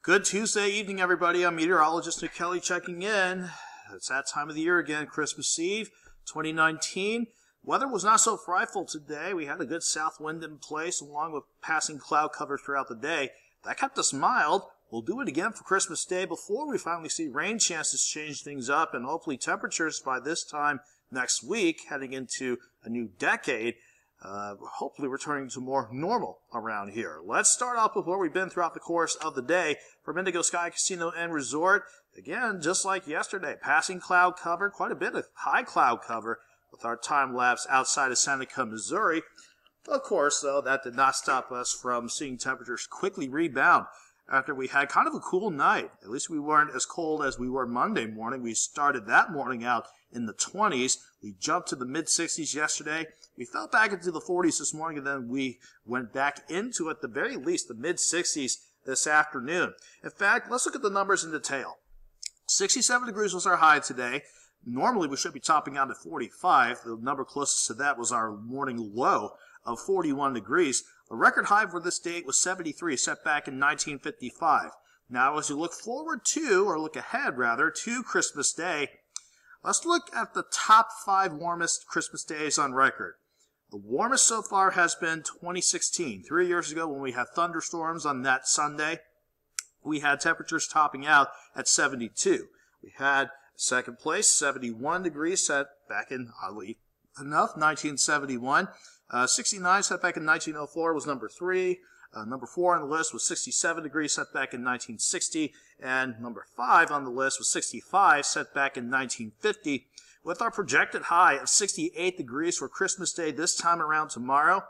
Good Tuesday evening, everybody. I'm meteorologist Nick Kelly checking in. It's that time of the year again, Christmas Eve, 2019. Weather was not so frightful today. We had a good south wind in place along with passing cloud cover throughout the day. That kept us mild. We'll do it again for Christmas Day before we finally see rain chances change things up and hopefully temperatures by this time next week, heading into a new decade, hopefully returning to more normal around here. Let's start off with where we've been throughout the course of the day. From Indigo Sky Casino and Resort, again, just like yesterday, passing cloud cover, quite a bit of high cloud cover with our time lapse outside of Seneca, Missouri. Of course, though, that did not stop us from seeing temperatures quickly rebound after we had kind of a cool night. At least we weren't as cold as we were Monday morning. We started that morning out in the 20s. We jumped to the mid-60s yesterday. We fell back into the 40s this morning, and then we went back into, at the very least, the mid-60s this afternoon. In fact, let's look at the numbers in detail. 67 degrees was our high today. Normally, we should be topping out at 45. The number closest to that was our morning low of 41 degrees. The record high for this date was 73, set back in 1955. Now, as you look forward to, or look ahead rather, to Christmas Day, let's look at the top 5 warmest Christmas days on record. The warmest so far has been 2016. 3 years ago when we had thunderstorms on that Sunday, we had temperatures topping out at 72. We had second place, 71 degrees, set back in, oddly enough, 1971. 69 set back in 1904 was number 3. Number 4 on the list was 67 degrees, set back in 1960. And number 5 on the list was 65, set back in 1950. With our projected high of 68 degrees for Christmas Day this time around tomorrow,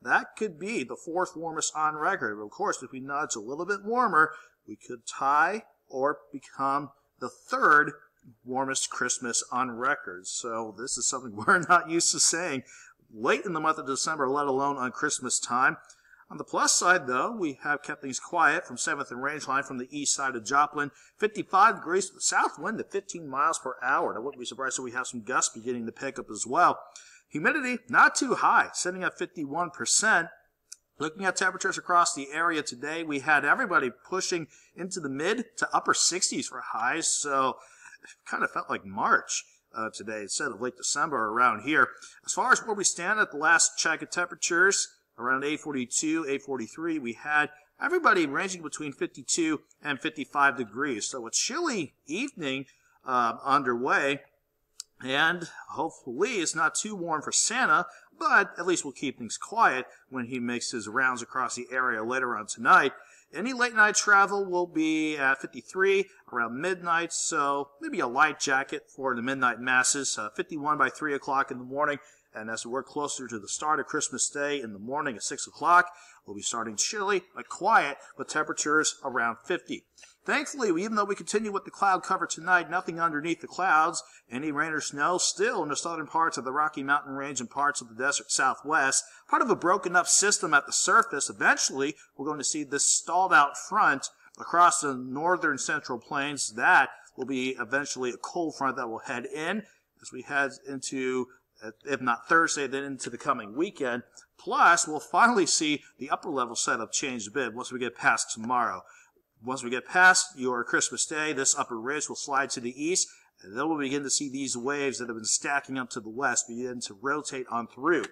that could be the 4th warmest on record. But of course, if we nudge a little bit warmer, we could tie or become the 3rd warmest Christmas on record. So this is something we're not used to saying late in the month of December, let alone on Christmas time. On the plus side, though, we have kept things quiet from 7th and Rangeline from the east side of Joplin. 55 degrees with a south wind at 15 miles per hour. I wouldn't be surprised if we have some gusts beginning to pick up as well. Humidity, not too high, sitting at 51%. Looking at temperatures across the area today, we had everybody pushing into the mid to upper 60s for highs, so it kind of felt like March today instead of late December around here. As far as where we stand at the last check of temperatures, around 842, 843, we had everybody ranging between 52 and 55 degrees. So a chilly evening underway, and hopefully it's not too warm for Santa, but at least we'll keep things quiet when he makes his rounds across the area later on tonight. Any late night travel will be at 53 around midnight, so maybe a light jacket for the midnight masses, 51 by 3 o'clock in the morning. And as we work closer to the start of Christmas Day in the morning at 6 o'clock, we'll be starting chilly but quiet with temperatures around 50. Thankfully, even though we continue with the cloud cover tonight, nothing underneath the clouds. Any rain or snow still in the southern parts of the Rocky Mountain Range and parts of the desert southwest. Part of a broken up system at the surface. Eventually, we're going to see this stalled out front across the northern central plains. That will be eventually a cold front that will head in as we head into, if not Thursday, then into the coming weekend. Plus, we'll finally see the upper level setup change a bit once we get past tomorrow. Once we get past your Christmas Day, this upper ridge will slide to the east, and then we'll begin to see these waves that have been stacking up to the west begin to rotate on through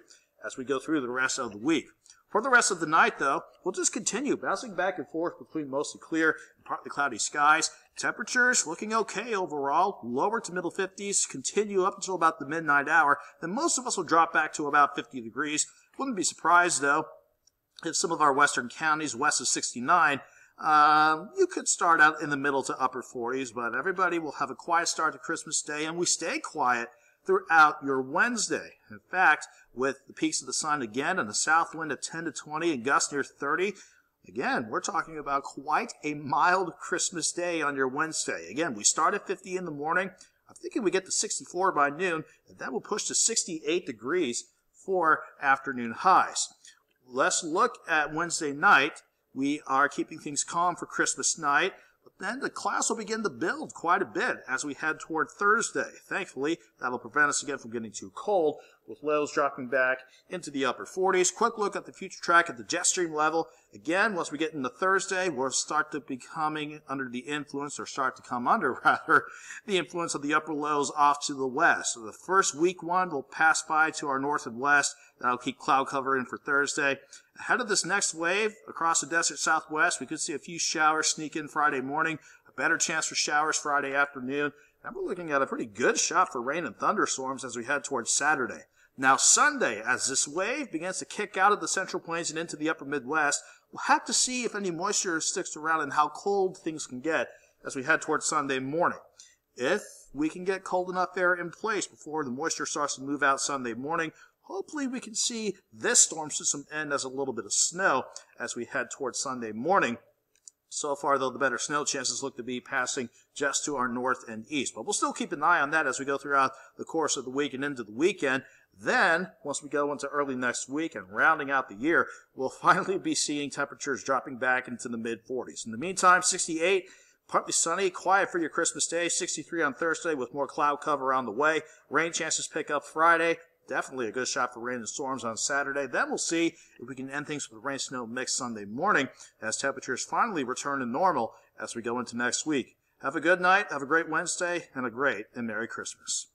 as we go through the rest of the week. For the rest of the night, though, we'll just continue bouncing back and forth between mostly clear and partly cloudy skies. Temperatures looking okay overall, lower to middle 50s, continue up until about the midnight hour. Then most of us will drop back to about 50 degrees. Wouldn't be surprised, though, if some of our western counties west of 69, you could start out in the middle to upper 40s, but everybody will have a quiet start to Christmas Day, and we stay quiet throughout your Wednesday. In fact, with the peaks of the sun again and the south wind at 10 to 20 and gusts near 30, again, we're talking about quite a mild Christmas Day on your Wednesday. Again, we start at 50 in the morning. I'm thinking we get to 64 by noon, and that will push to 68 degrees for afternoon highs. Let's look at Wednesday night. We are keeping things calm for Christmas night. then the clouds will begin to build quite a bit as we head toward Thursday. Thankfully, that'll prevent us again from getting too cold, with lows dropping back into the upper 40s. Quick look at the future track at the jet stream level. Again, once we get into Thursday, we'll start to becoming under the influence, or start to come under, rather, the influence of the upper lows off to the west. So the first weak one will pass by to our north and west. That'll keep cloud cover in for Thursday. Ahead of this next wave, across the desert southwest, we could see a few showers sneak in Friday morning, a better chance for showers Friday afternoon, and we're looking at a pretty good shot for rain and thunderstorms as we head towards Saturday. Now Sunday, as this wave begins to kick out of the central plains and into the upper Midwest, we'll have to see if any moisture sticks around and how cold things can get as we head towards Sunday morning. If we can get cold enough air in place before the moisture starts to move out Sunday morning, hopefully we can see this storm system end as a little bit of snow as we head towards Sunday morning. So far, though, the better snow chances look to be passing just to our north and east. But we'll still keep an eye on that as we go throughout the course of the week and into the weekend. Then, once we go into early next week and rounding out the year, we'll finally be seeing temperatures dropping back into the mid-40s. In the meantime, 68, partly sunny, quiet for your Christmas Day, 63 on Thursday with more cloud cover on the way. Rain chances pick up Friday. Definitely a good shot for rain and storms on Saturday. Then we'll see if we can end things with rain-snow mix Sunday morning as temperatures finally return to normal as we go into next week. Have a good night, have a great Wednesday, and a great and Merry Christmas.